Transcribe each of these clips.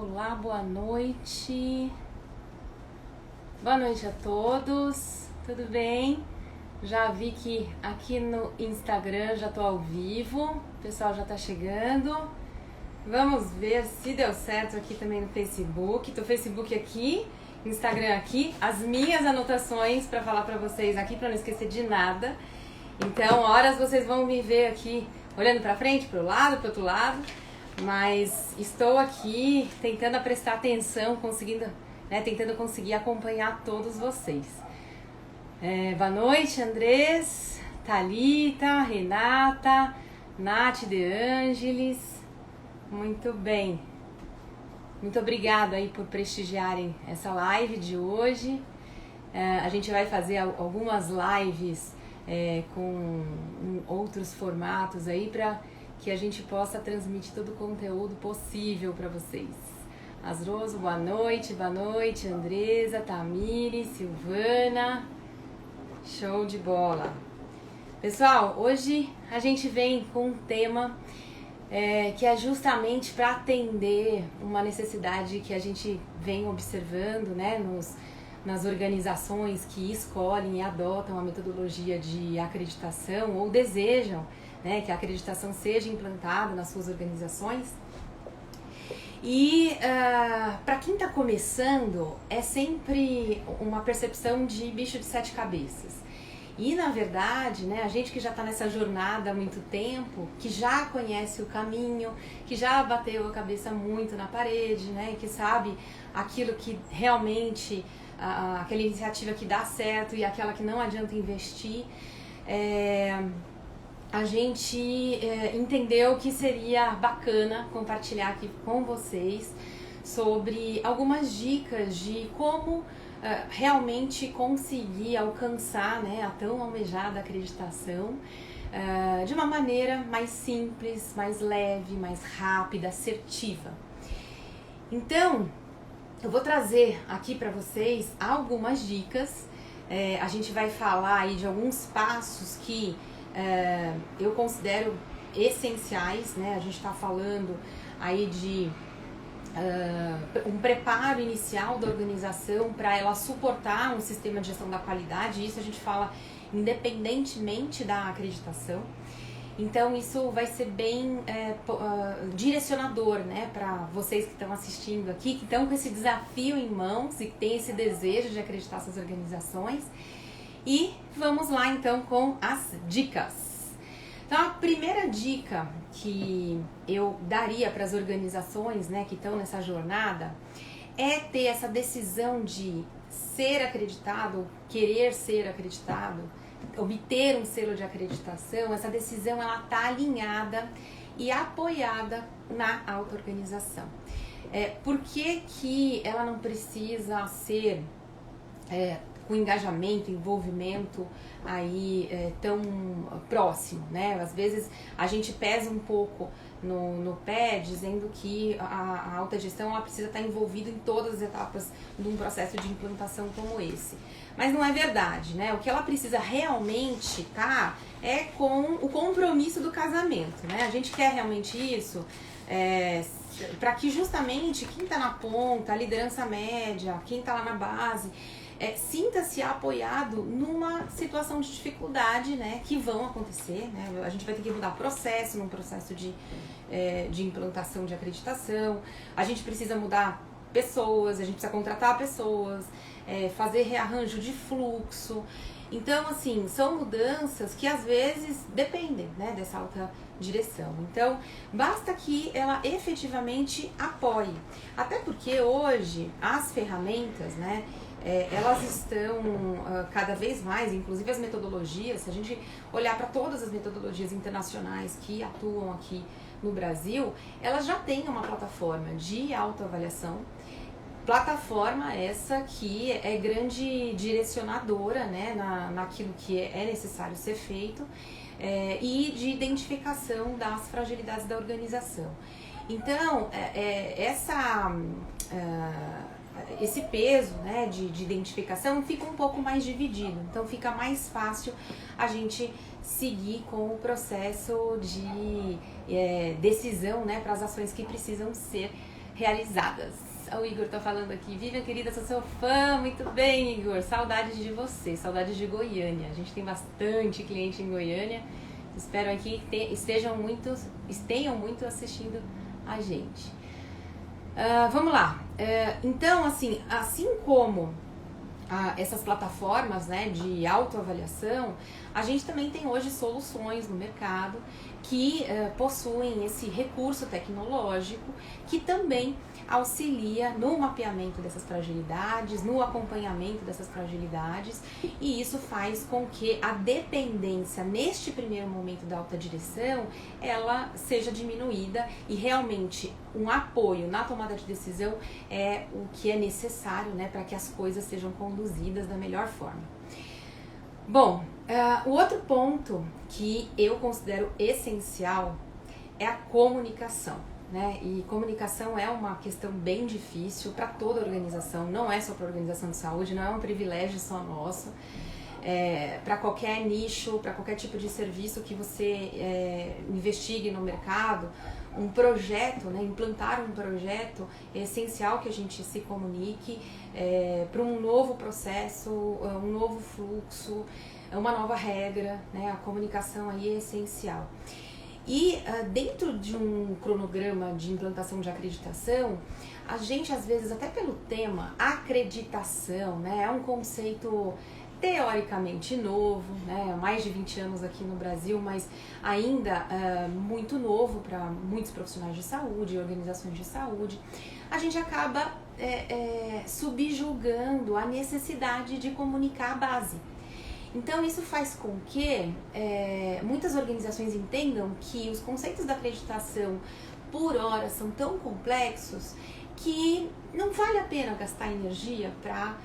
Olá, boa noite. Boa noite a todos. Tudo bem? Já vi que aqui no Instagram já tô ao vivo. O pessoal já tá chegando. Vamos ver se deu certo aqui também no Facebook. Tô Facebook aqui, Instagram aqui, as minhas anotações para falar para vocês aqui para não esquecer de nada. Então, horas vocês vão me ver aqui olhando para frente, para o lado, para outro lado. Mas estou aqui tentando prestar atenção, tentando conseguir acompanhar todos vocês. Boa noite, Andrés, Thalita, Renata, Nath De Angelis. Muito bem. Muito obrigada aí por prestigiarem essa live de hoje. A gente vai fazer algumas lives com outros formatos aí para que a gente possa transmitir todo o conteúdo possível para vocês. Asroso, boa noite, Andresa, Tamires, Silvana, show de bola. Pessoal, hoje a gente vem com um tema que é justamente para atender uma necessidade que a gente vem observando, né, nas organizações que escolhem e adotam a metodologia de acreditação ou desejam, né, que a acreditação seja implantada nas suas organizações. E para quem está começando, é sempre uma percepção de bicho de sete cabeças. E na verdade, né, a gente que já está nessa jornada há muito tempo, que já conhece o caminho, que já bateu a cabeça muito na parede, né, que sabe aquilo que realmente, aquela iniciativa que dá certo e aquela que não adianta investir, a gente entendeu que seria bacana compartilhar aqui com vocês sobre algumas dicas de como realmente conseguir alcançar, né, a tão almejada acreditação de uma maneira mais simples, mais leve, mais rápida, assertiva. Então, eu vou trazer aqui para vocês algumas dicas. A gente vai falar aí de alguns passos que eu considero essenciais, né? A gente está falando aí de um preparo inicial da organização para ela suportar um sistema de gestão da qualidade. Isso a gente fala independentemente da acreditação. Então isso vai ser bem direcionador, né, para vocês que estão assistindo aqui, que estão com esse desafio em mãos e que têm esse desejo de acreditar suas organizações. E vamos lá então com as dicas. Então a primeira dica que eu daria para as organizações, né, que estão nessa jornada é ter essa decisão de ser acreditado, querer ser acreditado, obter um selo de acreditação. Essa decisão ela está alinhada e apoiada na auto-organização. Por que ela não precisa ser com engajamento, envolvimento aí tão próximo, né? Às vezes a gente pesa um pouco no pé dizendo que a autogestão ela precisa estar envolvida em todas as etapas de um processo de implantação como esse. Mas não é verdade, né? O que ela precisa realmente é com o compromisso do casamento, né? A gente quer realmente isso para que justamente quem está na ponta, a liderança média, quem está lá na base, sinta-se apoiado numa situação de dificuldade, né, que vão acontecer, né? A gente vai ter que mudar processo, num processo de implantação de acreditação. A gente precisa mudar pessoas, a gente precisa contratar pessoas, fazer rearranjo de fluxo. Então, assim, são mudanças que às vezes dependem, né, dessa alta direção. Então, basta que ela efetivamente apoie. Até porque hoje as ferramentas, né, elas estão cada vez mais, inclusive as metodologias, se a gente olhar para todas as metodologias internacionais que atuam aqui no Brasil, elas já têm uma plataforma de autoavaliação, plataforma essa que é grande direcionadora, né, naquilo que é necessário ser feito e de identificação das fragilidades da organização. Então, esse peso, né, de identificação fica um pouco mais dividido, então fica mais fácil a gente seguir com o processo de decisão, né, para as ações que precisam ser realizadas. O Igor tá falando aqui, Vivian querida, sou seu fã, muito bem, Igor, saudades de você, saudades de Goiânia, a gente tem bastante cliente em Goiânia, espero aqui que estejam muito assistindo a gente. Vamos lá, então assim como essas plataformas, né, de autoavaliação, a gente também tem hoje soluções no mercado que possuem esse recurso tecnológico que também auxilia no mapeamento dessas fragilidades, no acompanhamento dessas fragilidades, e isso faz com que a dependência neste primeiro momento da alta direção ela seja diminuída e realmente um apoio na tomada de decisão é o que é necessário, né, para que as coisas sejam conduzidas da melhor forma. Bom, o outro ponto que eu considero essencial é a comunicação, né? E comunicação é uma questão bem difícil para toda organização, não é só para a organização de saúde, não é um privilégio só nosso. Para qualquer nicho, para qualquer tipo de serviço que você investigue no mercado, um projeto, né, implantar um projeto, é essencial que a gente se comunique para um novo processo, um novo fluxo, uma nova regra, né, a comunicação aí é essencial. E dentro de um cronograma de implantação de acreditação, a gente às vezes, até pelo tema acreditação, né, é um conceito teoricamente novo, né, mais de 20 anos aqui no Brasil, mas ainda muito novo para muitos profissionais de saúde, organizações de saúde, a gente acaba subjugando a necessidade de comunicar a base. Então isso faz com que muitas organizações entendam que os conceitos da acreditação por hora são tão complexos que não vale a pena gastar energia para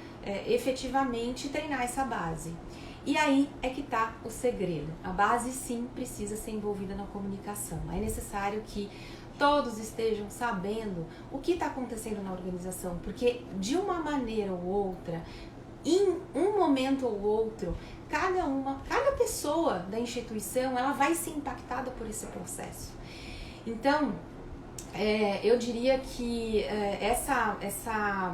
efetivamente treinar essa base. E aí é que está o segredo. A base sim precisa ser envolvida na comunicação. É necessário que todos estejam sabendo o que está acontecendo na organização, porque de uma maneira ou outra, em um momento ou outro, cada pessoa da instituição ela vai ser impactada por esse processo. Então, eu diria que essa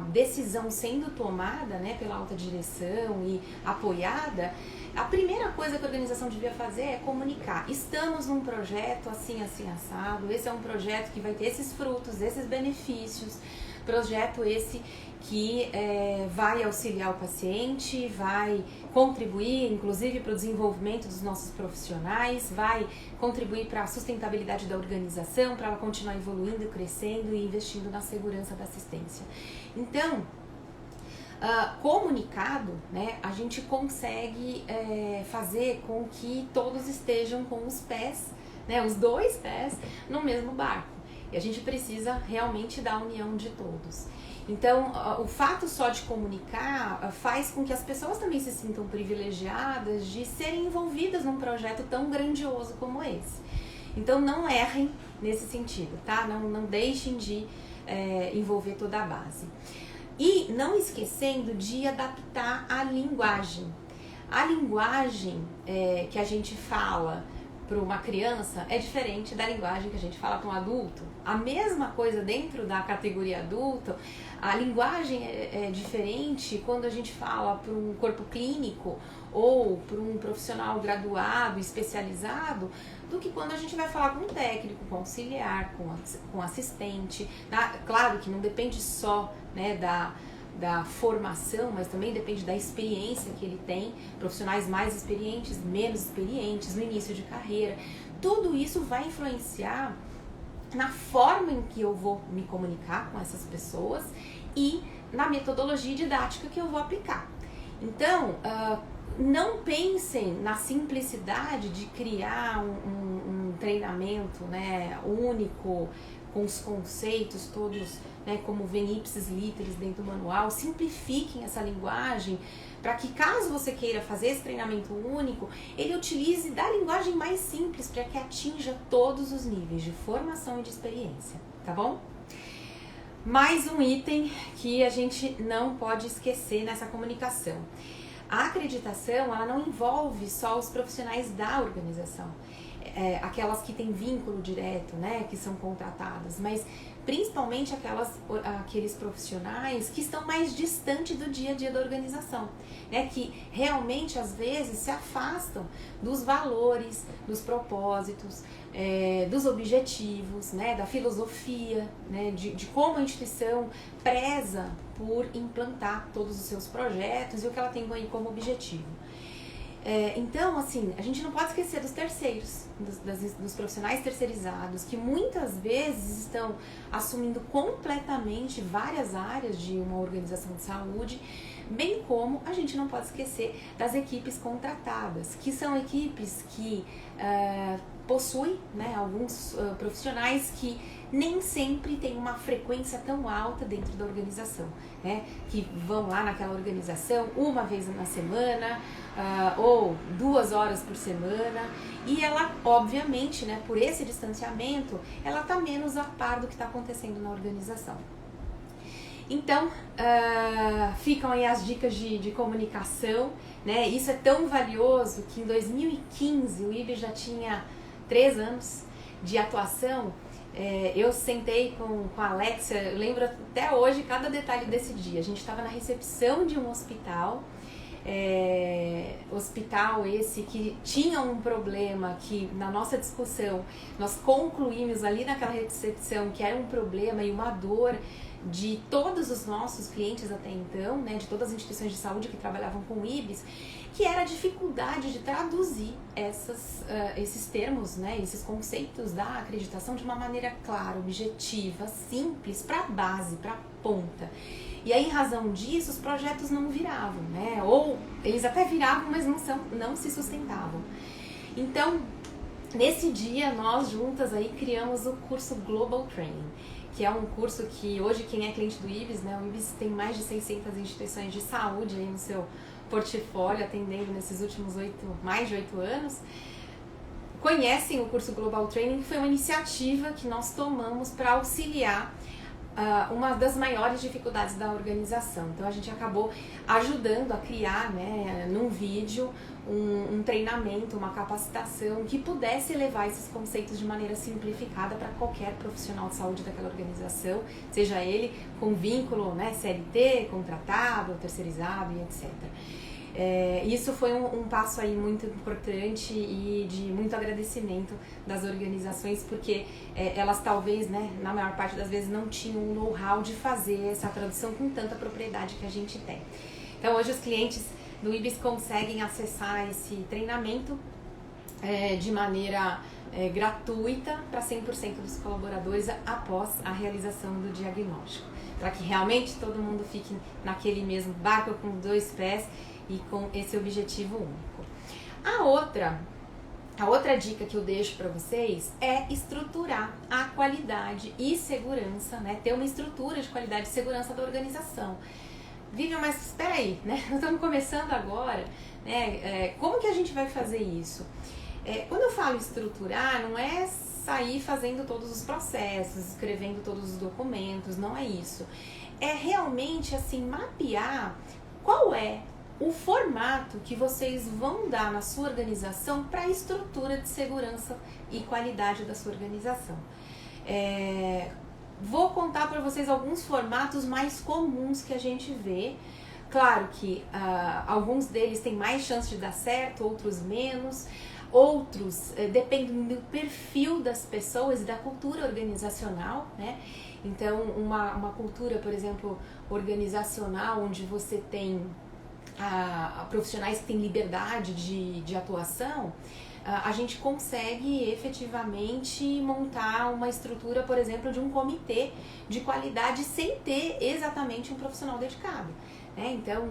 decisão sendo tomada, né, pela alta direção e apoiada, a primeira coisa que a organização devia fazer é comunicar. Estamos num projeto assim, assim, assado, esse é um projeto que vai ter esses frutos, esses benefícios, projeto esse que vai auxiliar o paciente, vai contribuir, inclusive, para o desenvolvimento dos nossos profissionais, vai contribuir para a sustentabilidade da organização, para ela continuar evoluindo, crescendo e investindo na segurança da assistência. Então, comunicado, né, a gente consegue fazer com que todos estejam com os pés, né, os dois pés, no mesmo barco. E a gente precisa realmente da união de todos. Então, o fato só de comunicar faz com que as pessoas também se sintam privilegiadas de serem envolvidas num projeto tão grandioso como esse. Então, não errem nesse sentido, tá? Não deixem de envolver toda a base. E não esquecendo de adaptar a linguagem. A linguagem que a gente fala para uma criança é diferente da linguagem que a gente fala para um adulto. A mesma coisa dentro da categoria adulto, a linguagem é diferente quando a gente fala para um corpo clínico ou para um profissional graduado, especializado, do que quando a gente vai falar com um técnico, com auxiliar, com assistente. Claro que não depende só, né, da formação, mas também depende da experiência que ele tem, profissionais mais experientes, menos experientes, no início de carreira. Tudo isso vai influenciar na forma em que eu vou me comunicar com essas pessoas e na metodologia didática que eu vou aplicar. Então, não pensem na simplicidade de criar um treinamento, né, único, com os conceitos todos, né, como vem ipsis literis dentro do manual. Simplifiquem essa linguagem para que, caso você queira fazer esse treinamento único, ele utilize da linguagem mais simples para que atinja todos os níveis de formação e de experiência, tá bom? Mais um item que a gente não pode esquecer nessa comunicação. A acreditação, ela não envolve só os profissionais da organização. aquelas que têm vínculo direto, né, que são contratadas, mas principalmente aqueles profissionais que estão mais distantes do dia a dia da organização, né, que realmente às vezes se afastam dos valores, dos propósitos, dos objetivos, né, da filosofia, né, de como a instituição preza por implantar todos os seus projetos e o que ela tem aí como objetivo. Então, assim, a gente não pode esquecer dos terceiros, dos profissionais terceirizados, que muitas vezes estão assumindo completamente várias áreas de uma organização de saúde, bem como a gente não pode esquecer das equipes contratadas, que são equipes que possuem, né, alguns profissionais que nem sempre tem uma frequência tão alta dentro da organização, né? Que vão lá naquela organização uma vez na semana, ou 2 horas por semana, e ela, obviamente, né, por esse distanciamento, ela está menos a par do que está acontecendo na organização. Então, ficam aí as dicas de comunicação, né? Isso é tão valioso que em 2015 o IBS já tinha 3 anos de atuação. Eu sentei com a Alexia, eu lembro até hoje cada detalhe desse dia. A gente estava na recepção de um hospital, hospital esse que tinha um problema que na nossa discussão nós concluímos ali naquela recepção que era um problema e uma dor de todos os nossos clientes até então, né, de todas as instituições de saúde que trabalhavam com o IBS, que era a dificuldade de traduzir esses termos, né, esses conceitos da acreditação de uma maneira clara, objetiva, simples, para a base, para a ponta. E aí, em razão disso, os projetos não viravam, né, ou eles até viravam, mas não se sustentavam. Então, nesse dia, nós juntas aí criamos o curso Global Training, que é um curso que hoje quem é cliente do IBS, né, o IBS tem mais de 600 instituições de saúde aí no seu portfólio, atendendo nesses últimos mais de 8 anos, conhecem o curso Global Training, que foi uma iniciativa que nós tomamos para auxiliar uma das maiores dificuldades da organização. Então a gente acabou ajudando a criar, né, num vídeo, um treinamento, uma capacitação que pudesse levar esses conceitos de maneira simplificada para qualquer profissional de saúde daquela organização, seja ele com vínculo, né, CLT, contratado, terceirizado e etc. Isso foi um passo aí muito importante e de muito agradecimento das organizações, porque elas talvez, né, na maior parte das vezes não tinham o know-how de fazer essa tradução com tanta propriedade que a gente tem. Então hoje os clientes do IBS conseguem acessar esse treinamento de maneira gratuita para 100% dos colaboradores após a realização do diagnóstico, para que realmente todo mundo fique naquele mesmo barco com 2 pés e com esse objetivo único. A outra dica que eu deixo para vocês é estruturar a qualidade e segurança, né? Ter uma estrutura de qualidade e segurança da organização. Vivian, mas espera aí, né? Nós estamos começando agora, né? Como que a gente vai fazer isso? Quando eu falo estruturar, não é sair fazendo todos os processos, escrevendo todos os documentos, não é isso. É realmente, assim, mapear qual é o formato que vocês vão dar na sua organização para a estrutura de segurança e qualidade da sua organização. Vou contar para vocês alguns formatos mais comuns que a gente vê. Claro que alguns deles têm mais chance de dar certo, outros menos. Outros dependem do perfil das pessoas e da cultura organizacional, né? Então, uma cultura, por exemplo, organizacional, onde você tem profissionais que têm liberdade de atuação, a gente consegue efetivamente montar uma estrutura, por exemplo, de um comitê de qualidade sem ter exatamente um profissional dedicado, né? Então,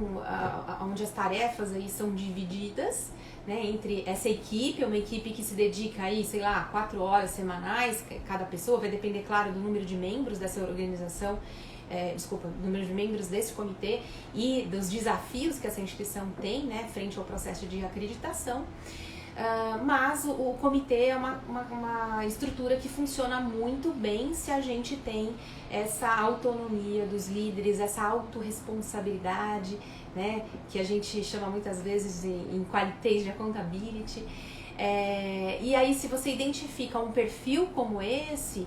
onde as tarefas aí são divididas, né, entre essa equipe, uma equipe que se dedica aí, sei lá, 4 horas semanais, cada pessoa, vai depender, claro, do número de membros dessa organização, do número de membros desse comitê e dos desafios que essa instituição tem, né, frente ao processo de acreditação. Mas o comitê é uma estrutura que funciona muito bem se a gente tem essa autonomia dos líderes, essa autorresponsabilidade, né, que a gente chama muitas vezes em qualities de accountability. E aí, se você identifica um perfil como esse,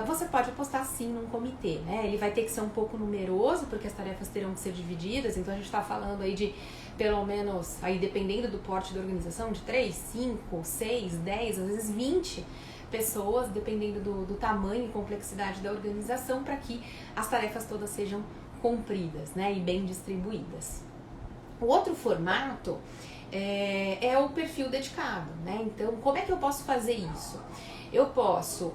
você pode apostar sim num comitê, né? Ele vai ter que ser um pouco numeroso, porque as tarefas terão que ser divididas, então a gente está falando aí de pelo menos, aí dependendo do porte da organização, de 3, 5, 6, 10, às vezes 20 pessoas, dependendo do tamanho e complexidade da organização, para que as tarefas todas sejam cumpridas, né? E bem distribuídas. O outro formato é o perfil dedicado, né? Então, como é que eu posso fazer isso? Eu posso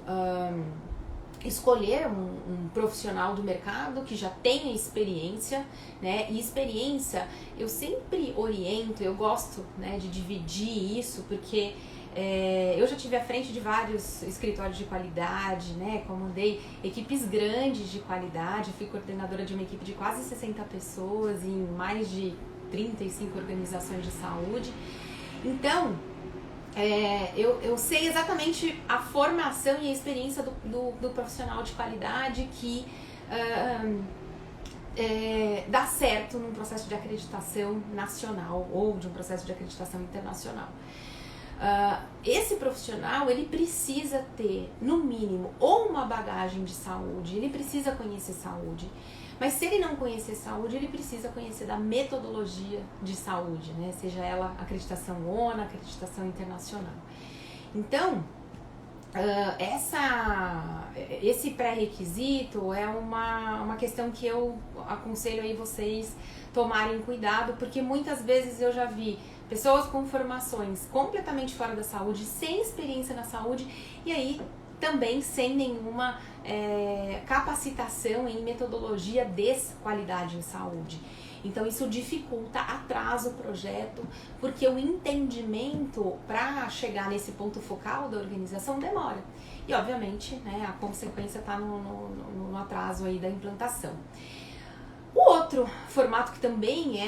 escolher um profissional do mercado que já tenha experiência, né? E experiência, eu sempre oriento, eu gosto, né, de dividir isso, porque eu já tive à frente de vários escritórios de qualidade, né? Comandei equipes grandes de qualidade, fui coordenadora de uma equipe de quase 60 pessoas em mais de 35 organizações de saúde. Então, eu sei exatamente a formação e a experiência do profissional de qualidade que dá certo num processo de acreditação nacional ou de um processo de acreditação internacional. Esse profissional, ele precisa ter, no mínimo, ou uma bagagem de saúde, ele precisa conhecer saúde, mas se ele não conhecer saúde, ele precisa conhecer da metodologia de saúde, né? Seja ela acreditação ONA, acreditação internacional. Então, esse pré-requisito é uma questão que eu aconselho aí vocês tomarem cuidado, porque muitas vezes eu já vi pessoas com formações completamente fora da saúde, sem experiência na saúde, e aí também sem nenhuma capacitação em metodologia de qualidade em saúde. Então isso dificulta, atrasa o projeto, porque o entendimento para chegar nesse ponto focal da organização demora. E obviamente, né, a consequência está no atraso aí da implantação. O outro formato que também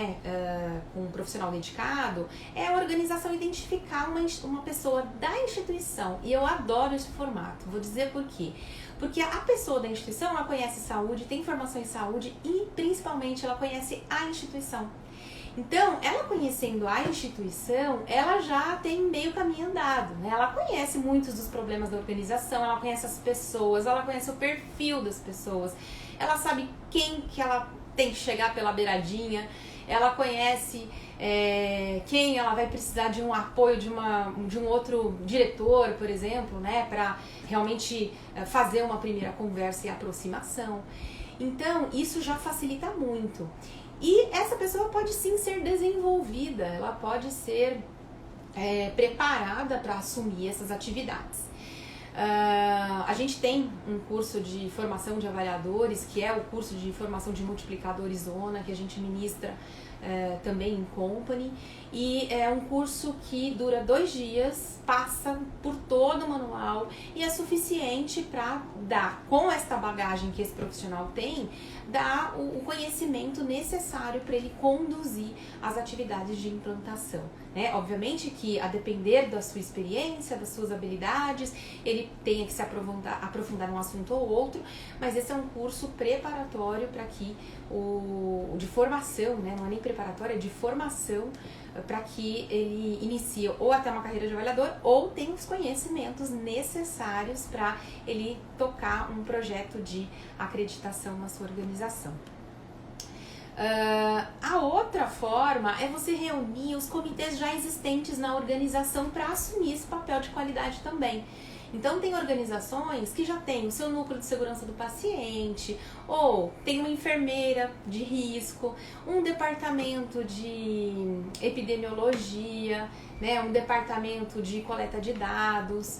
com um profissional dedicado é a organização identificar uma pessoa da instituição. E eu adoro esse formato, vou dizer por quê. Porque a pessoa da instituição, ela conhece saúde, tem formação em saúde e principalmente ela conhece a instituição. Então, ela conhecendo a instituição, ela já tem meio caminho andado, né? Ela conhece muitos dos problemas da organização, ela conhece as pessoas, ela conhece o perfil das pessoas, ela sabe quem que ela tem que chegar pela beiradinha, ela conhece quem ela vai precisar de um apoio de um outro diretor, por exemplo, né, para realmente fazer uma primeira conversa e aproximação. Então, isso já facilita muito. E essa pessoa pode sim ser desenvolvida, ela pode ser preparada para assumir essas atividades. A gente tem um curso de formação de avaliadores, que é o curso de formação de multiplicadores ONA, que a gente ministra também em company, e é um curso que dura 2 dias, passa por todo o manual e é suficiente para dar, com esta bagagem que esse profissional tem, dar o conhecimento necessário para ele conduzir as atividades de implantação, né? Obviamente que, a depender da sua experiência, das suas habilidades, ele tenha que se aprofundar num assunto ou outro, mas esse é um curso preparatório para que de formação, né? Não é nem preparatório, é de formação, para que ele inicie ou até uma carreira de avaliador ou tenha os conhecimentos necessários para ele tocar um projeto de acreditação na sua organização. A outra forma é você reunir os comitês já existentes na organização para assumir esse papel de qualidade também. Então, tem organizações que já têm o seu núcleo de segurança do paciente, ou tem uma enfermeira de risco, um departamento de epidemiologia, né, um departamento de coleta de dados,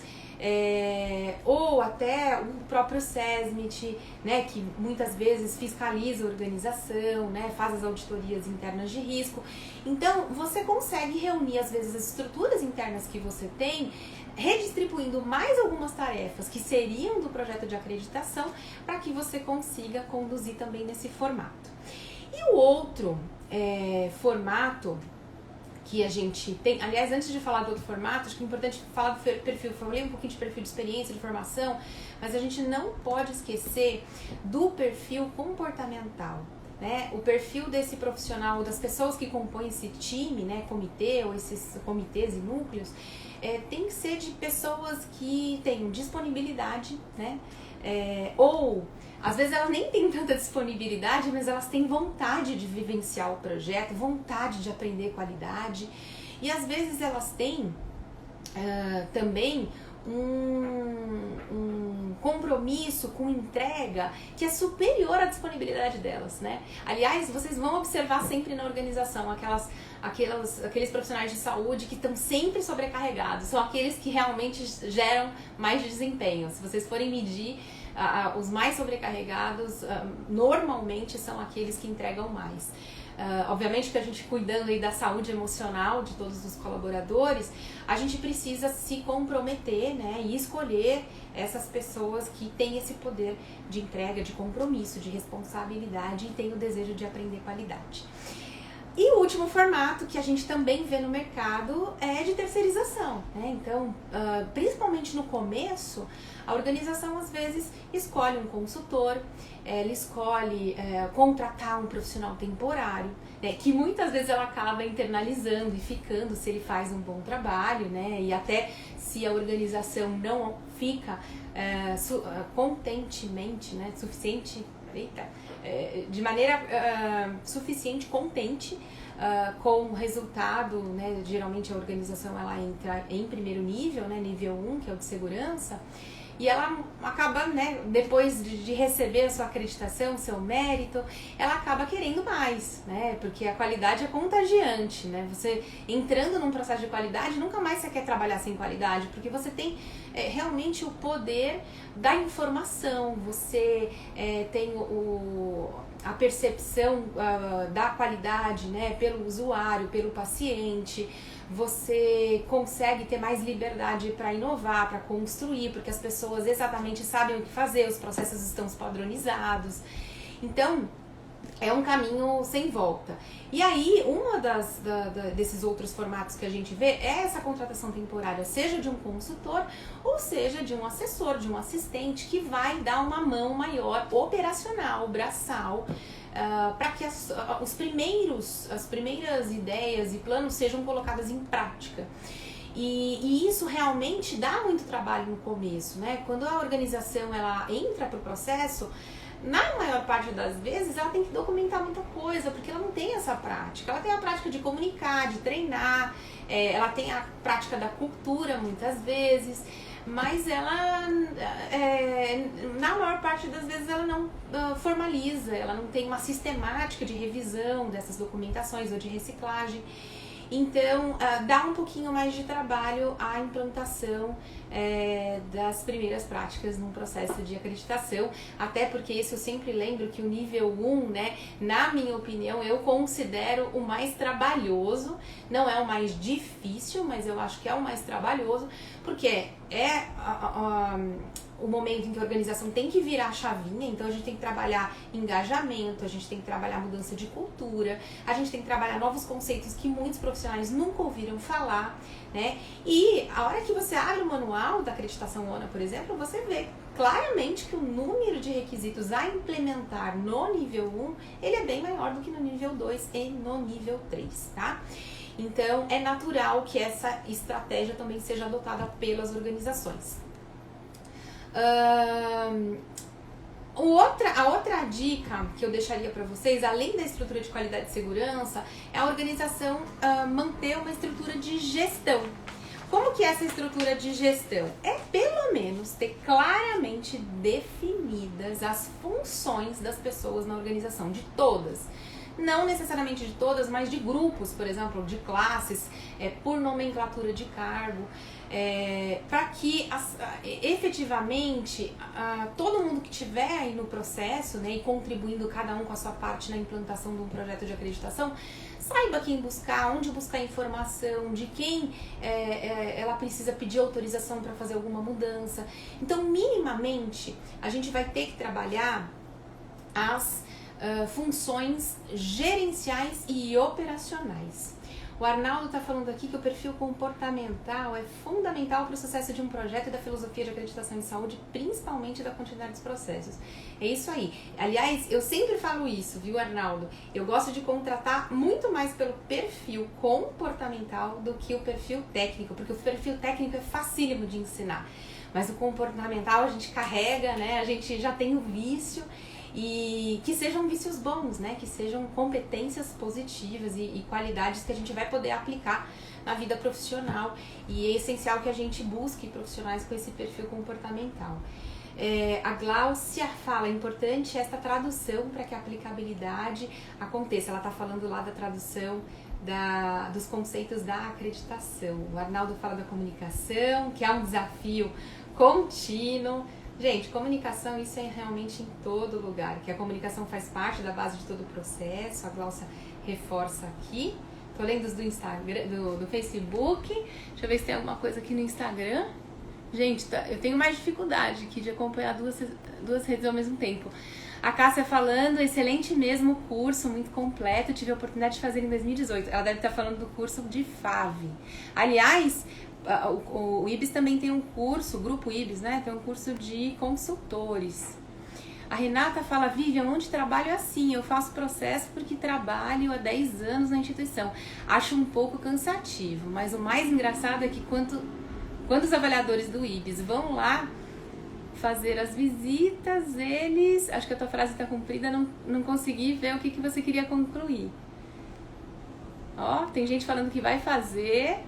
ou até o próprio SESMIT, né, que muitas vezes fiscaliza a organização, né, faz as auditorias internas de risco. Então, você consegue reunir, às vezes, as estruturas internas que você tem, redistribuindo mais algumas tarefas que seriam do projeto de acreditação, para que você consiga conduzir também nesse formato. E o outro formato que a gente tem, aliás, antes de falar do outro formato, acho que é importante falar do perfil. Falei um pouquinho de perfil de experiência, de formação, mas a gente não pode esquecer do perfil comportamental. né, o perfil desse profissional, das pessoas que compõem esse time, né, comitê ou esses comitês e núcleos, tem que ser de pessoas que tenham disponibilidade, né, ou às vezes elas nem têm tanta disponibilidade, mas elas têm vontade de vivenciar o projeto, vontade de aprender qualidade, e às vezes elas têm também um compromisso com entrega que é superior à disponibilidade delas, né? Aliás, vocês vão observar sempre na organização aqueles profissionais de saúde que estão sempre sobrecarregados, são aqueles que realmente geram mais desempenho. Se vocês forem medir, os mais sobrecarregados normalmente são aqueles que entregam mais. Obviamente que a gente, cuidando aí da saúde emocional de todos os colaboradores, a gente precisa se comprometer, né, e escolher essas pessoas que têm esse poder de entrega, de compromisso, de responsabilidade e têm o desejo de aprender qualidade. E o último formato que a gente também vê no mercado é de terceirização, né? Então, principalmente no começo, a organização às vezes escolhe um consultor, ela escolhe contratar um profissional temporário, né? Que muitas vezes ela acaba internalizando e ficando se ele faz um bom trabalho, né? E até se a organização não fica contentemente, né? De maneira suficiente, contente com o resultado, né? Geralmente a organização ela entra em primeiro nível, né? Nível 1, que é o de segurança, e ela acaba, né, depois de receber a sua acreditação, seu mérito, ela acaba querendo mais, né, porque a qualidade é contagiante, né, você entrando num processo de qualidade, nunca mais você quer trabalhar sem qualidade, porque você tem realmente o poder da informação, você tem a percepção da qualidade, né, pelo usuário, pelo paciente, você consegue ter mais liberdade para inovar, para construir, porque as pessoas exatamente sabem o que fazer, os processos estão padronizados. Então, é um caminho sem volta. E aí, desses outros formatos que a gente vê é essa contratação temporária, seja de um consultor ou seja de um assessor, de um assistente, que vai dar uma mão maior, operacional, braçal, para que as primeiras ideias e planos sejam colocadas em prática. E isso realmente dá muito trabalho no começo, né? Quando a organização ela entra para o processo, na maior parte das vezes ela tem que documentar muita coisa, porque ela não tem essa prática. Ela tem a prática de comunicar, de treinar, ela tem a prática da cultura muitas vezes, mas ela, na maior parte das vezes, ela não formaliza, ela não tem uma sistemática de revisão dessas documentações ou de reciclagem. Então, dá um pouquinho mais de trabalho a implantação das primeiras práticas num processo de acreditação, até porque isso eu sempre lembro que o nível 1, né, na minha opinião, eu considero o mais trabalhoso, não é o mais difícil, mas eu acho que é o mais trabalhoso, porque o momento em que a organização tem que virar a chavinha, então a gente tem que trabalhar engajamento, a gente tem que trabalhar mudança de cultura, a gente tem que trabalhar novos conceitos que muitos profissionais nunca ouviram falar, né? E a hora que você abre o manual da acreditação ONA, por exemplo, você vê claramente que o número de requisitos a implementar no nível 1, ele é bem maior do que no nível 2 e no nível 3, tá? Então, é natural que essa estratégia também seja adotada pelas organizações. A outra dica que eu deixaria para vocês, além da estrutura de qualidade e segurança, é a organização manter uma estrutura de gestão. Como que é essa estrutura de gestão? É pelo menos ter claramente definidas as funções das pessoas na organização, de todas. Não necessariamente de todas, mas de grupos, por exemplo, de classes, por nomenclatura de cargo, para que efetivamente todo mundo que estiver aí no processo, né, e contribuindo cada um com a sua parte na implantação de um projeto de acreditação, saiba quem buscar, onde buscar informação, de quem ela precisa pedir autorização para fazer alguma mudança. Então, minimamente, a gente vai ter que trabalhar as funções gerenciais e operacionais. O Arnaldo está falando aqui que o perfil comportamental é fundamental para o sucesso de um projeto e da filosofia de acreditação em saúde, principalmente da continuidade dos processos. É isso aí. Aliás, eu sempre falo isso, viu, Arnaldo? Eu gosto de contratar muito mais pelo perfil comportamental do que o perfil técnico, porque o perfil técnico é facílimo de ensinar. Mas o comportamental a gente carrega, né? A gente já tem o vício. E que sejam vícios bons, né? Que sejam competências positivas e qualidades que a gente vai poder aplicar na vida profissional. E é essencial que a gente busque profissionais com esse perfil comportamental. A Gláucia fala, é importante esta tradução para que a aplicabilidade aconteça. Ela está falando lá da tradução dos conceitos da acreditação. O Arnaldo fala da comunicação, que é um desafio contínuo. Gente, comunicação, isso é realmente em todo lugar, que a comunicação faz parte da base de todo o processo, a Glaucia reforça aqui. Tô lendo os do Instagram, do Facebook, deixa eu ver se tem alguma coisa aqui no Instagram. Gente, eu tenho mais dificuldade aqui de acompanhar duas redes ao mesmo tempo. A Cássia falando, excelente mesmo o curso, muito completo, tive a oportunidade de fazer em 2018. Ela deve estar falando do curso de FAV. Aliás, o IBS também tem um curso, o Grupo IBS, né? Tem um curso de consultores. A Renata fala, Vivian, onde trabalho é assim, eu faço processo porque trabalho há 10 anos na instituição. Acho um pouco cansativo, mas o mais engraçado é que quando os avaliadores do IBS vão lá fazer as visitas, eles... Acho que a tua frase está cumprida, não consegui ver o que você queria concluir. Ó, tem gente falando que vai fazer...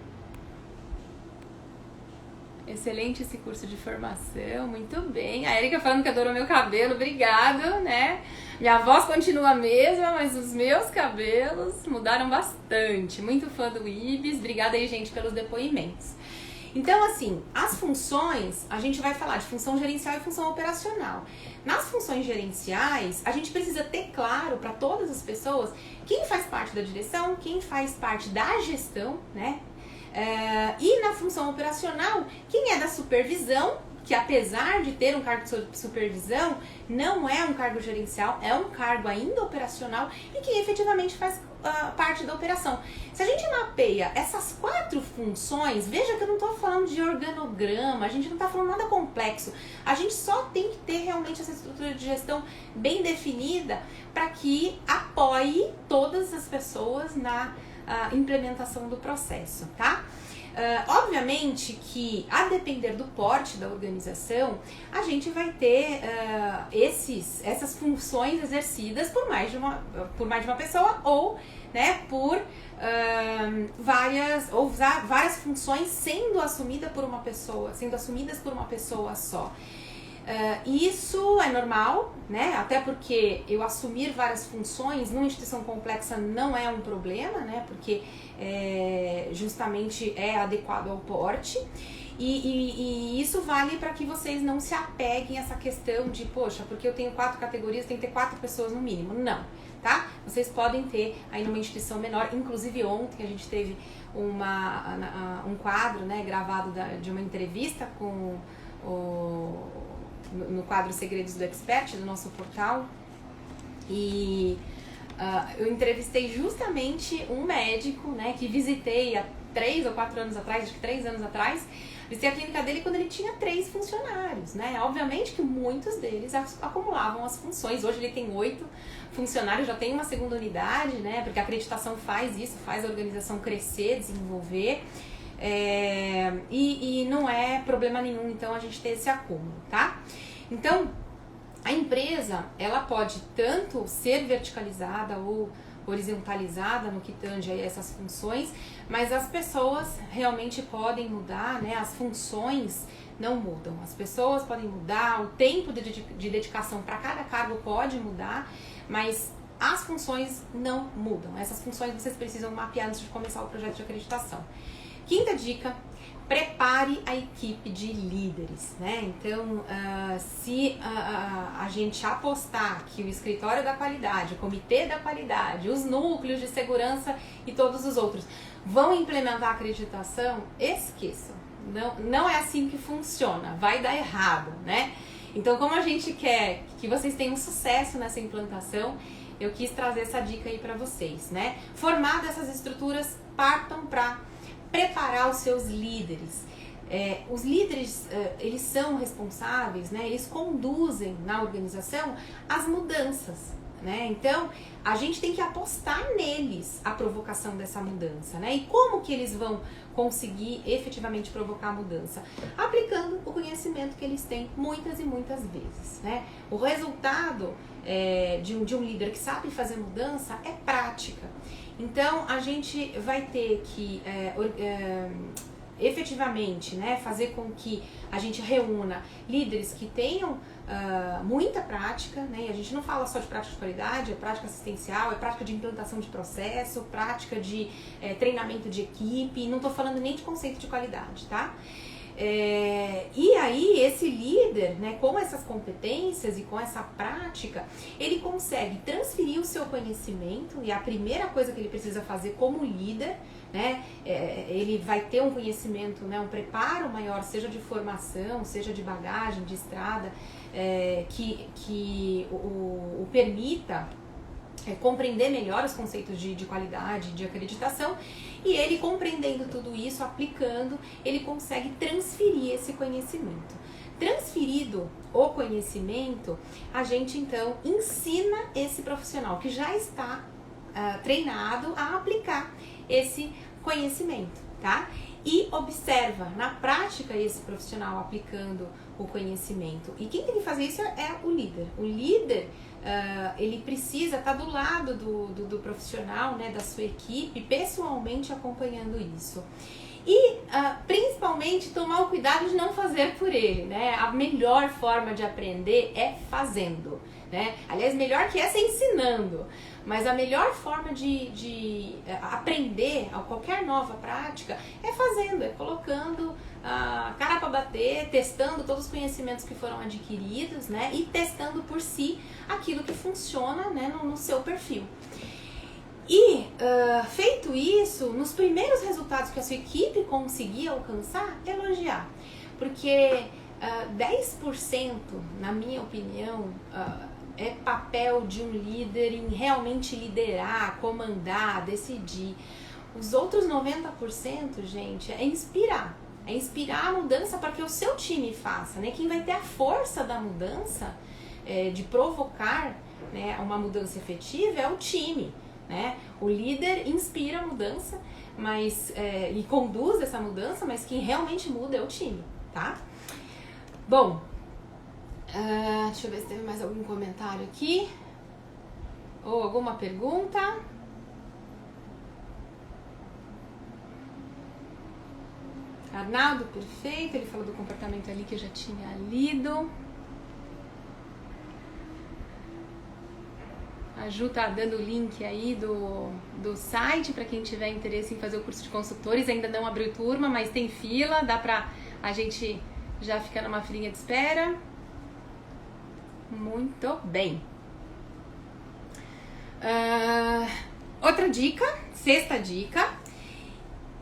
Excelente esse curso de formação, muito bem. A Erika falando que adorou meu cabelo, obrigado, né? Minha voz continua a mesma, mas os meus cabelos mudaram bastante. Muito fã do IBS, obrigada aí, gente, pelos depoimentos. Então, assim, as funções, a gente vai falar de função gerencial e função operacional. Nas funções gerenciais, a gente precisa ter claro para todas as pessoas quem faz parte da direção, quem faz parte da gestão, né? E na função operacional, quem é da supervisão, que apesar de ter um cargo de supervisão, não é um cargo gerencial, é um cargo ainda operacional e que efetivamente faz parte da operação. Se a gente mapeia essas 4 funções, veja que eu não estou falando de organograma, a gente não está falando nada complexo, a gente só tem que ter realmente essa estrutura de gestão bem definida para que apoie todas as pessoas na implementação do processo, tá? Obviamente que, a depender do porte da organização, a gente vai ter essas funções exercidas por mais de uma pessoa ou, né, por várias funções sendo assumidas por uma pessoa só. Isso é normal, né? Até porque eu assumir várias funções numa instituição complexa não é um problema, né? Porque justamente é adequado ao porte. E isso vale para que vocês não se apeguem a essa questão de, poxa, porque eu tenho 4 categorias, tem que ter 4 pessoas no mínimo. Não, tá? Vocês podem ter aí numa instituição menor. Inclusive ontem a gente teve um quadro, né, gravado de uma entrevista com no quadro Segredos do Expert, do nosso portal, e eu entrevistei justamente um médico, né, que visitei há 3 ou 4 anos atrás, acho que 3 anos atrás, visitei a clínica dele quando ele tinha 3 funcionários, né, obviamente que muitos deles acumulavam as funções, hoje ele tem 8 funcionários, já tem uma segunda unidade, né, porque a acreditação faz isso, faz a organização crescer, desenvolver, e não é problema nenhum, então, a gente ter esse acúmulo, tá? Então, a empresa, ela pode tanto ser verticalizada ou horizontalizada no que tange a essas funções, mas as pessoas realmente podem mudar, né? As funções não mudam, as pessoas podem mudar, o tempo de dedicação para cada cargo pode mudar, mas as funções não mudam. Essas funções vocês precisam mapear antes de começar o projeto de acreditação. Quinta dica, prepare a equipe de líderes, né? Então, se a gente apostar que o escritório da qualidade, o comitê da qualidade, os núcleos de segurança e todos os outros vão implementar a acreditação, esqueçam. Não é assim que funciona, vai dar errado, né? Então, como a gente quer que vocês tenham sucesso nessa implantação, eu quis trazer essa dica aí para vocês, né? Formadas essas estruturas, partam para preparar os seus líderes. Os líderes, eles são responsáveis, né? Eles conduzem na organização as mudanças, né? Então, a gente tem que apostar neles a provocação dessa mudança, né? E como que eles vão conseguir efetivamente provocar a mudança? Aplicando o conhecimento que eles têm muitas e muitas vezes, né? O resultado de um líder que sabe fazer mudança é prática. Então, a gente vai ter que efetivamente, né, fazer com que a gente reúna líderes que tenham muita prática, né, e a gente não fala só de prática de qualidade, é prática assistencial, é prática de implantação de processo, prática de treinamento de equipe, não estou falando nem de conceito de qualidade, tá? E aí esse líder, né, com essas competências e com essa prática, ele consegue transferir o seu conhecimento, e a primeira coisa que ele precisa fazer como líder, né, ele vai ter um conhecimento, né, um preparo maior, seja de formação, seja de bagagem, de estrada, que o permita compreender melhor os conceitos de qualidade, de acreditação, e ele compreendendo tudo isso, aplicando, ele consegue transferir esse conhecimento. Transferido o conhecimento, a gente então ensina esse profissional que já está treinado a aplicar esse conhecimento, tá? E observa na prática esse profissional aplicando o conhecimento. E quem tem que fazer isso é o líder. O líder, ele precisa estar do lado do profissional, né, da sua equipe, pessoalmente acompanhando isso. E principalmente tomar o cuidado de não fazer por ele, né? A melhor forma de aprender é fazendo, né? Aliás, melhor que essa é ensinando. Mas a melhor forma de aprender a qualquer nova prática é fazendo, é colocando a cara para bater, testando todos os conhecimentos que foram adquiridos, né? E testando por si aquilo que funciona, né, no seu perfil. E, feito isso, nos primeiros resultados que a sua equipe conseguir alcançar, elogiar. Porque 10%, na minha opinião, é papel de um líder em realmente liderar, comandar, decidir. Os outros 90%, gente, é inspirar. É inspirar a mudança para que o seu time faça, né? Quem vai ter a força da mudança, de provocar, né, uma mudança efetiva, é o time, né? O líder inspira a mudança, e conduz essa mudança, mas quem realmente muda é o time, tá? Bom, deixa eu ver se teve mais algum comentário aqui ou alguma pergunta. Arnaldo, perfeito, ele falou do comportamento ali que eu já tinha lido. A Ju tá dando o link aí do site para quem tiver interesse em fazer o curso de consultores. Ainda não abriu turma, mas tem fila, dá pra a gente já ficar numa filinha de espera. Muito bem. Outra dica, sexta dica,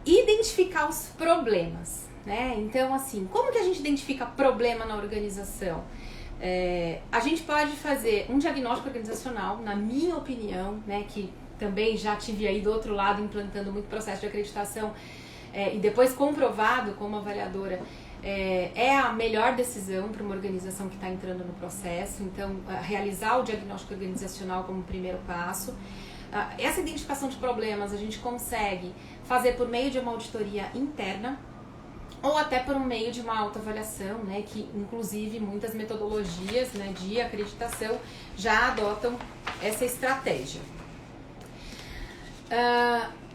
identificar os problemas, né? Então, assim, como que a gente identifica problema na organização? A gente pode fazer um diagnóstico organizacional, na minha opinião, né, que também já tive aí do outro lado implantando muito processo de acreditação e depois comprovado como avaliadora, é a melhor decisão para uma organização que está entrando no processo. Então, realizar o diagnóstico organizacional como primeiro passo. Essa identificação de problemas a gente consegue fazer por meio de uma auditoria interna ou até por meio de uma autoavaliação, né, que inclusive muitas metodologias, né, de acreditação já adotam essa estratégia.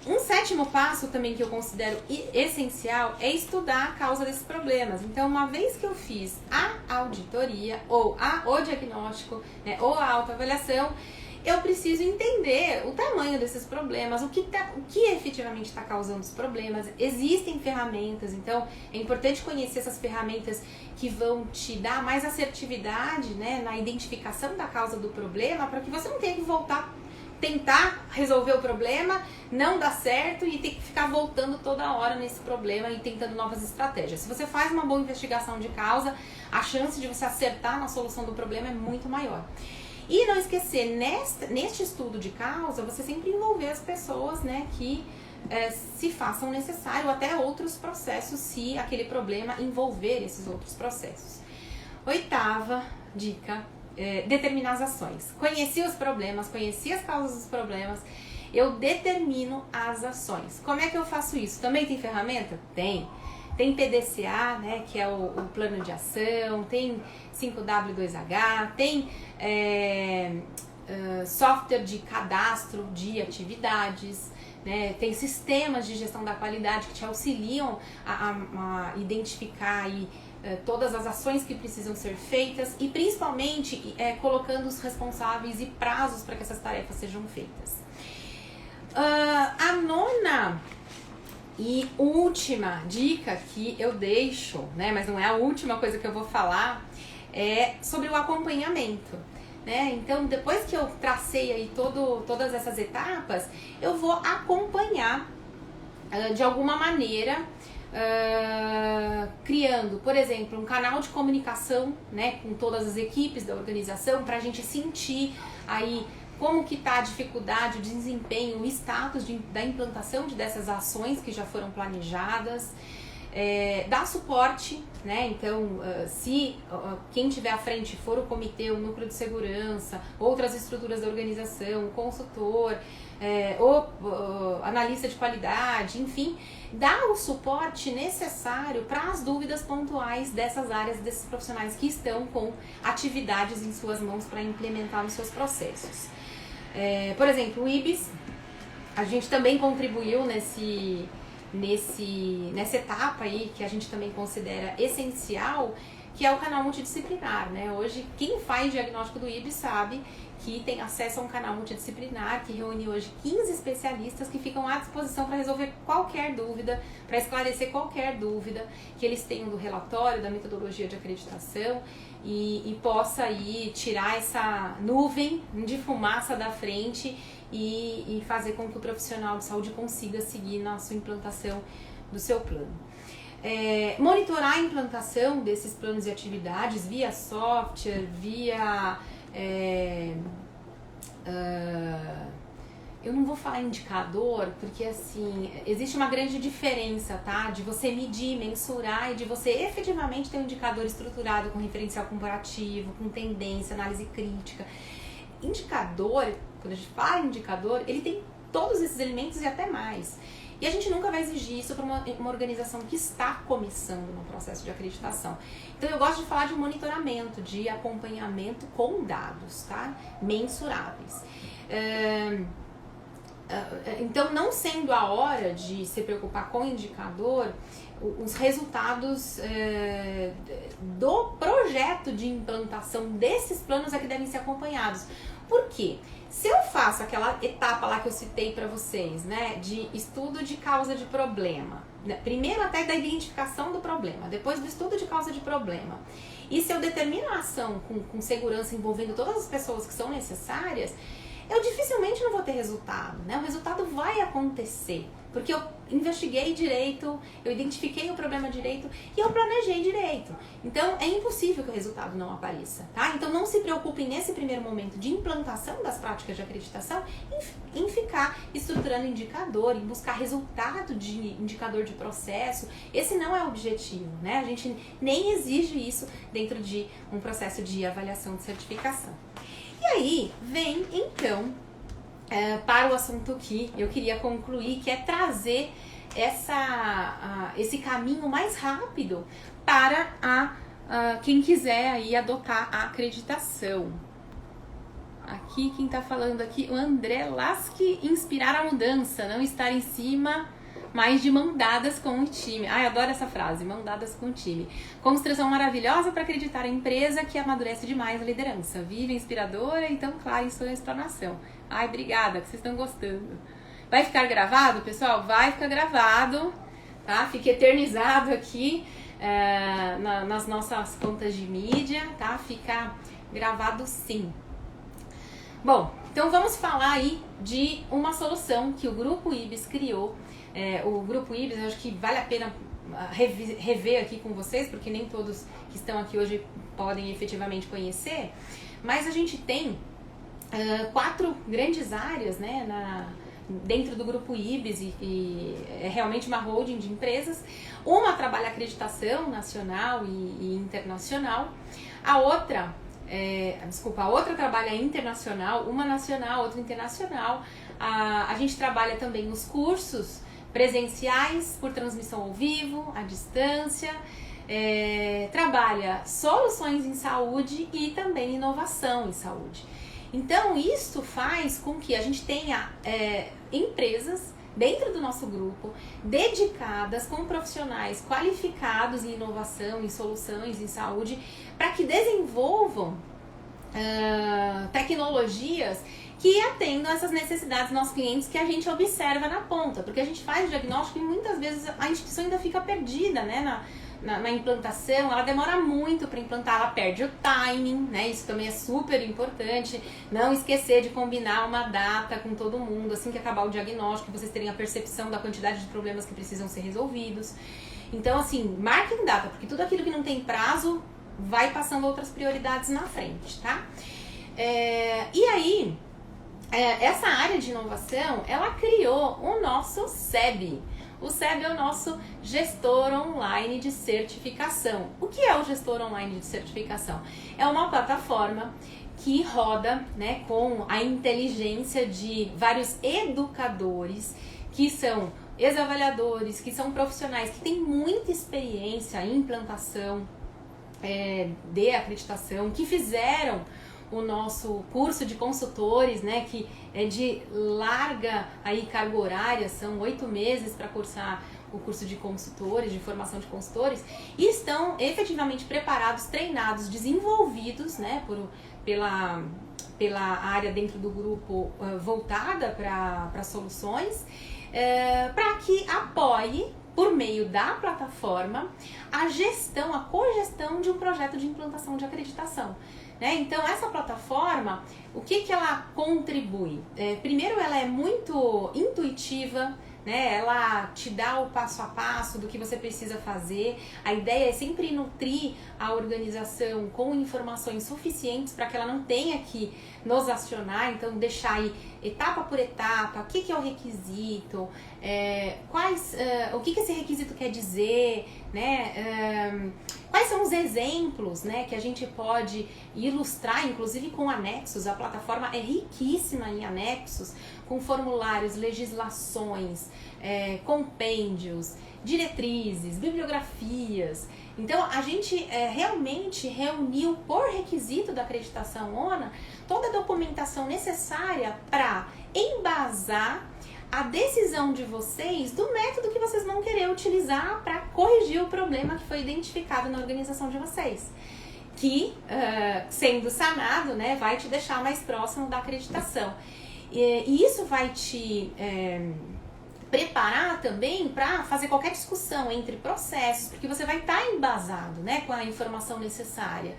Um sétimo passo também que eu considero essencial é estudar a causa desses problemas. Então, uma vez que eu fiz a auditoria ou o diagnóstico, né, ou a autoavaliação, eu preciso entender o tamanho desses problemas, o que efetivamente está causando os problemas. Existem ferramentas, então é importante conhecer essas ferramentas que vão te dar mais assertividade, né, na identificação da causa do problema, para que você não tenha que voltar, tentar resolver o problema, não dá certo e ter que ficar voltando toda hora nesse problema e tentando novas estratégias. Se você faz uma boa investigação de causa, a chance de você acertar na solução do problema é muito maior. E não esquecer, neste estudo de causa, você sempre envolver as pessoas, né, que se façam necessário, até outros processos, se aquele problema envolver esses outros processos. 8ª dica, determinar as ações. Conheci os problemas, conheci as causas dos problemas, eu determino as ações. Como é que eu faço isso? Também tem ferramenta? Tem. Tem PDCA, né, que é o plano de ação, tem 5W2H, tem software de cadastro de atividades, né, tem sistemas de gestão da qualidade que te auxiliam a identificar aí, todas as ações que precisam ser feitas e principalmente colocando os responsáveis e prazos para que essas tarefas sejam feitas. A 9ª e última dica que eu deixo, né, mas não é a última coisa que eu vou falar, é sobre o acompanhamento, né? Então, depois que eu tracei aí todas essas etapas, eu vou acompanhar de alguma maneira, criando, por exemplo, um canal de comunicação, né, com todas as equipes da organização, para a gente sentir aí como que está a dificuldade, o desempenho, o status da implantação dessas ações que já foram planejadas, dar suporte, né? Então, se quem estiver à frente for o comitê, o núcleo de segurança, outras estruturas da organização, o consultor, ou analista de qualidade, enfim, dar o suporte necessário para as dúvidas pontuais dessas áreas, desses profissionais que estão com atividades em suas mãos para implementar nos seus processos. Por exemplo, o IBIS, a gente também contribuiu nessa etapa aí que a gente também considera essencial, que é o canal multidisciplinar, né? Hoje, quem faz diagnóstico do IBIS sabe que tem acesso a um canal multidisciplinar que reúne hoje 15 especialistas que ficam à disposição para resolver qualquer dúvida, para esclarecer qualquer dúvida que eles tenham do relatório, da metodologia de acreditação e possa aí tirar essa nuvem de fumaça da frente e fazer com que o profissional de saúde consiga seguir na sua implantação do seu plano. Monitorar a implantação desses planos e atividades via software, via... eu não vou falar indicador, porque assim, existe uma grande diferença, tá? De você medir, mensurar e de você efetivamente ter um indicador estruturado com referencial comparativo, com tendência, análise crítica. Indicador, quando a gente fala em indicador, ele tem todos esses elementos e até mais. E a gente nunca vai exigir isso para uma organização que está começando no processo de acreditação. Então eu gosto de falar de monitoramento, de acompanhamento com dados, tá? Mensuráveis. Então, não sendo a hora de se preocupar com o indicador, os resultados do projeto de implantação desses planos é que devem ser acompanhados. Por quê? Se eu faço aquela etapa lá que eu citei para vocês, né, de estudo de causa de problema, né, primeiro até da identificação do problema, depois do estudo de causa de problema, e se eu determino a ação com segurança envolvendo todas as pessoas que são necessárias, eu dificilmente não vou ter resultado, né? O resultado vai acontecer, porque eu investiguei direito, eu identifiquei o problema direito e eu planejei direito. Então, é impossível que o resultado não apareça, tá? Então, não se preocupem nesse primeiro momento de implantação das práticas de acreditação em ficar estruturando indicador, em buscar resultado de indicador de processo. Esse não é o objetivo, né? A gente nem exige isso dentro de um processo de avaliação de certificação. E aí, vem, então, para o assunto que eu queria concluir, que é trazer esse caminho mais rápido para quem quiser aí adotar a acreditação. Aqui, quem está falando aqui, o André Lasky, inspirar a mudança, não estar em cima, mas de mão dadas com o time. Ai, adoro essa frase, mão dadas com o time. Construção maravilhosa para acreditar em empresa que amadurece demais a liderança. Vive inspiradora, então claro em sua explanação. Ai, obrigada, que vocês estão gostando. Vai ficar gravado, pessoal? Vai ficar gravado, tá? Fica eternizado aqui nas nossas contas de mídia, tá? Fica gravado sim. Bom, então vamos falar aí de uma solução que o Grupo IBIS criou. O Grupo IBIS, eu acho que vale a pena rever aqui com vocês, porque nem todos que estão aqui hoje podem efetivamente conhecer, mas a gente tem 4 grandes áreas, né, dentro do grupo IBS, e é realmente uma holding de empresas. Uma trabalha acreditação nacional e internacional, a outra trabalha internacional, uma nacional, outra internacional. A gente trabalha também os cursos presenciais, por transmissão ao vivo, à distância, trabalha soluções em saúde e também inovação em saúde. Então, isso faz com que a gente tenha empresas dentro do nosso grupo, dedicadas, com profissionais qualificados em inovação, em soluções em saúde, para que desenvolvam tecnologias que atendam essas necessidades dos nossos clientes, que a gente observa na ponta, porque a gente faz o diagnóstico e muitas vezes a instituição ainda fica perdida, né, na implantação. Ela demora muito para implantar, ela perde o timing, né? Isso também é super importante. Não esquecer de combinar uma data com todo mundo, assim que acabar o diagnóstico, vocês terem a percepção da quantidade de problemas que precisam ser resolvidos. Então, assim, marquem data, porque tudo aquilo que não tem prazo vai passando outras prioridades na frente, tá? E aí, essa área de inovação, ela criou o nosso SEB. O SEB é o nosso gestor online de certificação. O que é o gestor online de certificação? É uma plataforma que roda, né, com a inteligência de vários educadores, que são ex-avaliadores, que são profissionais que têm muita experiência em implantação de acreditação, que fizeram o nosso curso de consultores, né, que é de larga aí carga horária, são 8 meses para cursar o curso de consultores, de formação de consultores, e estão efetivamente preparados, treinados, desenvolvidos, né, pela área dentro do grupo voltada para soluções, para que apoie, por meio da plataforma, a gestão, a cogestão de um projeto de implantação de acreditação. Então, essa plataforma, o que ela contribui? Primeiro, ela é muito intuitiva, né? Ela te dá o passo a passo do que você precisa fazer. A ideia é sempre nutrir a organização com informações suficientes para que ela não tenha que nos acionar, então deixar aí etapa por etapa, o que é o requisito, o que esse requisito quer dizer, né? Quais são os exemplos, né, que a gente pode ilustrar, inclusive com anexos. A plataforma é riquíssima em anexos, com formulários, legislações, compêndios, diretrizes, bibliografias. Então, a gente realmente reuniu por requisito da acreditação ONA toda a documentação necessária para embasar a decisão de vocês do método que vocês vão querer utilizar para corrigir o problema que foi identificado na organização de vocês, que, sendo sanado, né, vai te deixar mais próximo da acreditação. E isso vai te preparar também para fazer qualquer discussão entre processos, porque você vai estar embasado, né, com a informação necessária.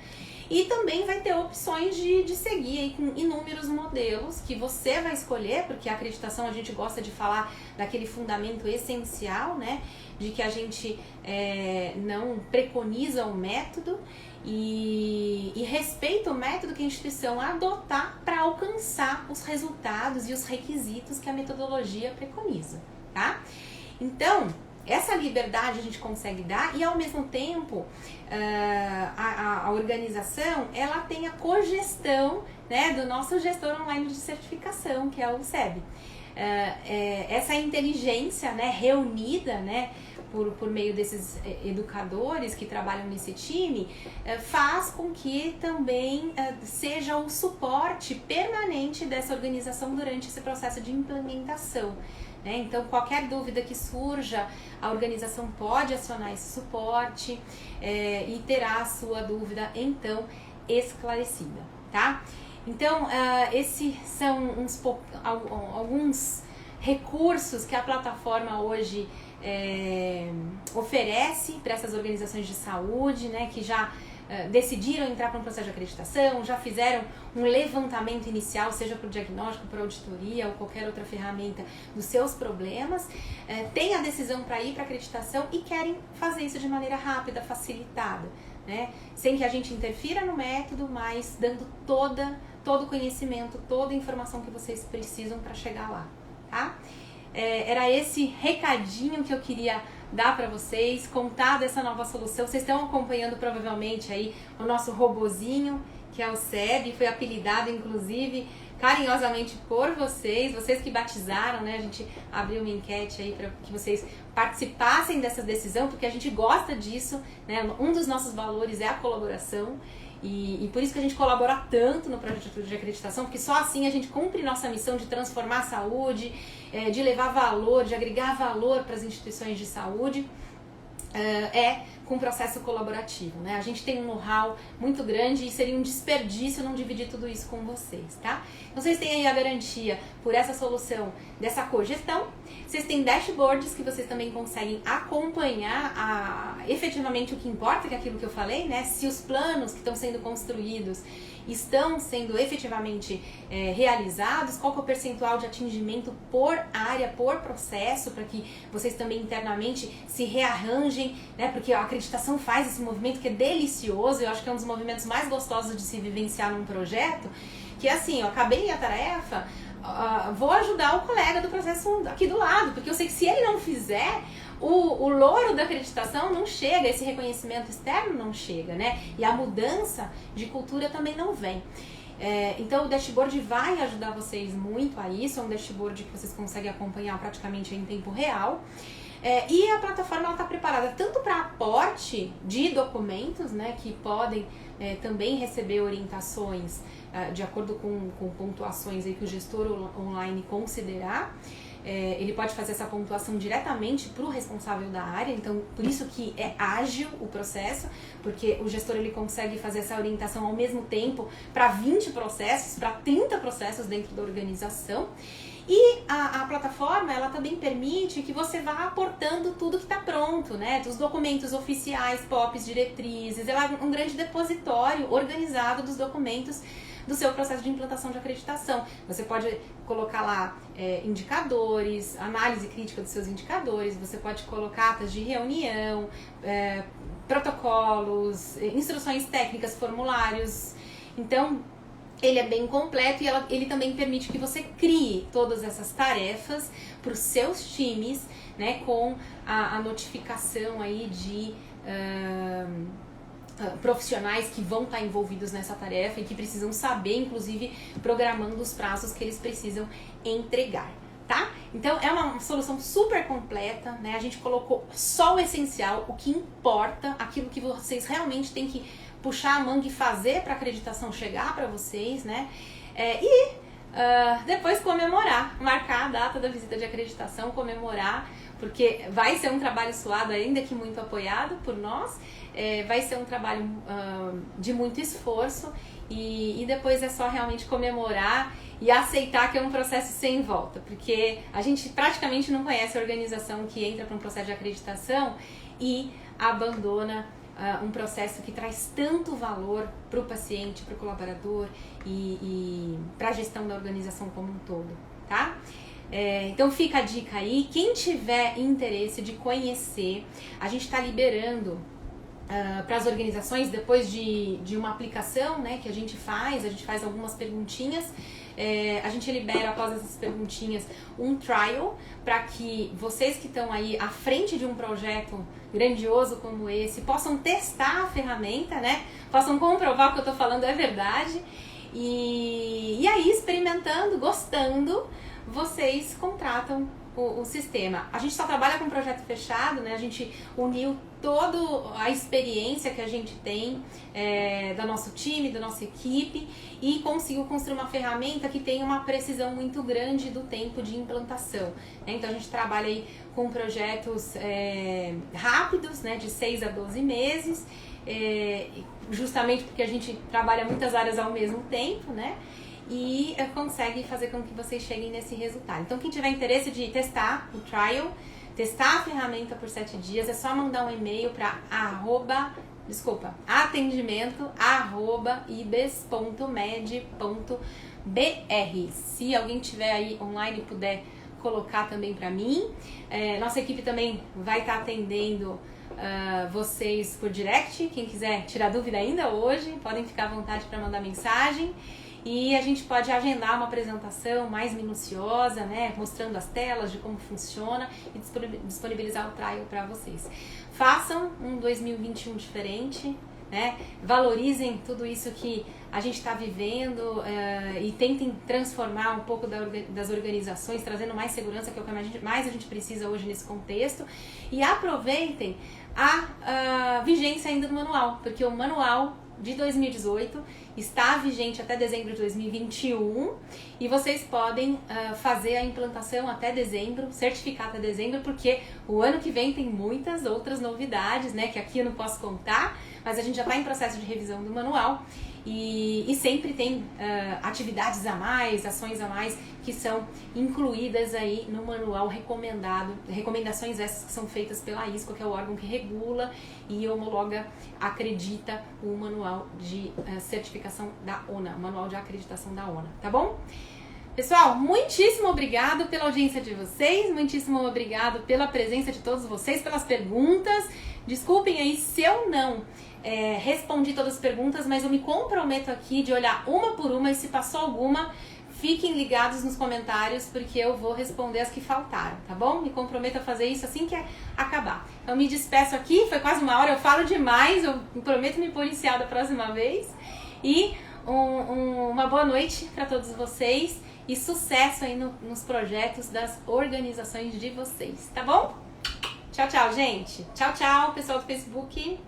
E também vai ter opções de seguir aí com inúmeros modelos que você vai escolher, porque a acreditação, a gente gosta de falar daquele fundamento essencial, né? De que a gente não preconiza o método e respeita o método que a instituição adotar para alcançar os resultados e os requisitos que a metodologia preconiza, tá? Então, essa liberdade a gente consegue dar e, ao mesmo tempo, a organização, ela tem a cogestão, né, do nosso gestor online de certificação, que é o SEB. Essa inteligência, né, reunida, né, por meio desses educadores que trabalham nesse time, faz com que também seja o suporte permanente dessa organização durante esse processo de implementação. Então, qualquer dúvida que surja, a organização pode acionar esse suporte e terá a sua dúvida, então, esclarecida, tá? Então, esses são alguns recursos que a plataforma hoje oferece para essas organizações de saúde, né, que já decidiram entrar para um processo de acreditação, já fizeram um levantamento inicial, seja para o diagnóstico, para a auditoria ou qualquer outra ferramenta dos seus problemas, têm a decisão para ir para a acreditação e querem fazer isso de maneira rápida, facilitada, né? Sem que a gente interfira no método, mas dando toda todo o conhecimento, toda a informação que vocês precisam para chegar lá, tá? Era esse recadinho que eu queria dar para vocês, contar dessa nova solução. Vocês estão acompanhando provavelmente aí o nosso robozinho, que é o Seb, foi apelidado inclusive carinhosamente por vocês que batizaram, né? A gente abriu uma enquete aí para que vocês participassem dessa decisão, porque a gente gosta disso, né? Um dos nossos valores é a colaboração. E por isso que a gente colabora tanto no projeto de acreditação, porque só assim a gente cumpre nossa missão de transformar a saúde, de levar valor, de agregar valor para as instituições de saúde, com um processo colaborativo, né? A gente tem um know-how muito grande e seria um desperdício não dividir tudo isso com vocês, tá? Então vocês têm aí a garantia por essa solução dessa cogestão. Vocês têm dashboards que vocês também conseguem acompanhar efetivamente o que importa, que é aquilo que eu falei, né? Se os planos que estão sendo construídos estão sendo efetivamente realizados, qual que é o percentual de atingimento por área, por processo, para que vocês também internamente se rearranjem, né? Porque a acreditação faz esse movimento que é delicioso, eu acho que é um dos movimentos mais gostosos de se vivenciar num projeto, que é assim, eu acabei a tarefa, vou ajudar o colega do processo aqui do lado, porque eu sei que se ele não fizer, o louro da acreditação não chega, esse reconhecimento externo não chega, né? E a mudança de cultura também não vem. Então o dashboard vai ajudar vocês muito a isso, é um dashboard que vocês conseguem acompanhar praticamente em tempo real. E a plataforma está preparada tanto para aporte de documentos, né, que podem também receber orientações de acordo com pontuações aí que o gestor online considerar. Ele pode fazer essa pontuação diretamente para o responsável da área, então por isso que é ágil o processo, porque o gestor ele consegue fazer essa orientação ao mesmo tempo para 20 processos, para 30 processos dentro da organização. E a plataforma, ela também permite que você vá aportando tudo que está pronto, né? Dos documentos oficiais, POPs, diretrizes, ela é um grande depositório organizado dos documentos do seu processo de implantação de acreditação. Você pode colocar lá indicadores, análise crítica dos seus indicadores, você pode colocar atas de reunião, protocolos, instruções técnicas, formulários. Então, ele é bem completo e ele também permite que você crie todas essas tarefas para os seus times, né, com a notificação aí de profissionais que vão estar envolvidos nessa tarefa e que precisam saber, inclusive, programando os prazos que eles precisam entregar, tá? Então, é uma solução super completa, né? A gente colocou só o essencial, o que importa, aquilo que vocês realmente têm que puxar a manga e fazer para a acreditação chegar para vocês, né? Depois comemorar, marcar a data da visita de acreditação, comemorar, porque vai ser um trabalho suado, ainda que muito apoiado por nós, vai ser um trabalho de muito esforço e depois é só realmente comemorar e aceitar que é um processo sem volta, porque a gente praticamente não conhece a organização que entra para um processo de acreditação e abandona um processo que traz tanto valor para o paciente, para o colaborador e para a gestão da organização como um todo, tá? Então fica a dica aí, quem tiver interesse de conhecer, a gente está liberando para as organizações, depois de uma aplicação, né, que a gente faz algumas perguntinhas, a gente libera após essas perguntinhas um trial para que vocês que estão aí à frente de um projeto grandioso como esse possam testar a ferramenta, né, possam comprovar o que eu estou falando é verdade e aí experimentando, gostando, vocês contratam o sistema. A gente só trabalha com projeto fechado, né? A gente uniu toda a experiência que a gente tem do nosso time, da nossa equipe e conseguiu construir uma ferramenta que tem uma precisão muito grande do tempo de implantação, né? Então a gente trabalha aí com projetos rápidos, né? De 6 a 12 meses, justamente porque a gente trabalha muitas áreas ao mesmo tempo, né? E consegue fazer com que vocês cheguem nesse resultado. Então, quem tiver interesse de testar o trial, testar a ferramenta por 7 dias, é só mandar um e-mail para atendimento@ibes.med.br. Se alguém tiver aí online e puder colocar também para mim. Nossa equipe também vai estar atendendo vocês por direct. Quem quiser tirar dúvida ainda hoje, podem ficar à vontade para mandar mensagem. e a gente pode agendar uma apresentação mais minuciosa, né, mostrando as telas de como funciona e disponibilizar o trial para vocês. Façam um 2021 diferente, né? Valorizem tudo isso que a gente está vivendo e tentem transformar um pouco das organizações, trazendo mais segurança, que é o que mais a gente precisa hoje nesse contexto. E aproveitem a vigência ainda do manual, porque o manual de 2018 está vigente até dezembro de 2021 e vocês podem fazer a implantação até dezembro, certificar até dezembro, porque o ano que vem tem muitas outras novidades, né, que aqui eu não posso contar, mas a gente já está em processo de revisão do manual e sempre tem atividades a mais, ações a mais que são incluídas aí no manual recomendado, recomendações essas que são feitas pela ISCO, que é o órgão que regula e homologa, acredita o manual de certificação da ONA, o manual de acreditação da ONA, tá bom? Pessoal, muitíssimo obrigado pela audiência de vocês, muitíssimo obrigado pela presença de todos vocês, pelas perguntas. Desculpem aí se eu não respondi todas as perguntas, mas eu me comprometo aqui de olhar uma por uma e se passou alguma, fiquem ligados nos comentários porque eu vou responder as que faltaram, tá bom? Me comprometo a fazer isso assim que acabar. Então me despeço aqui, foi quase uma hora, eu falo demais, eu prometo me policiar da próxima vez. E uma boa noite para todos vocês e sucesso aí nos projetos das organizações de vocês, tá bom? Tchau, tchau, gente. Tchau, tchau, pessoal do Facebook.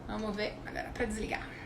Vamos ver agora para desligar.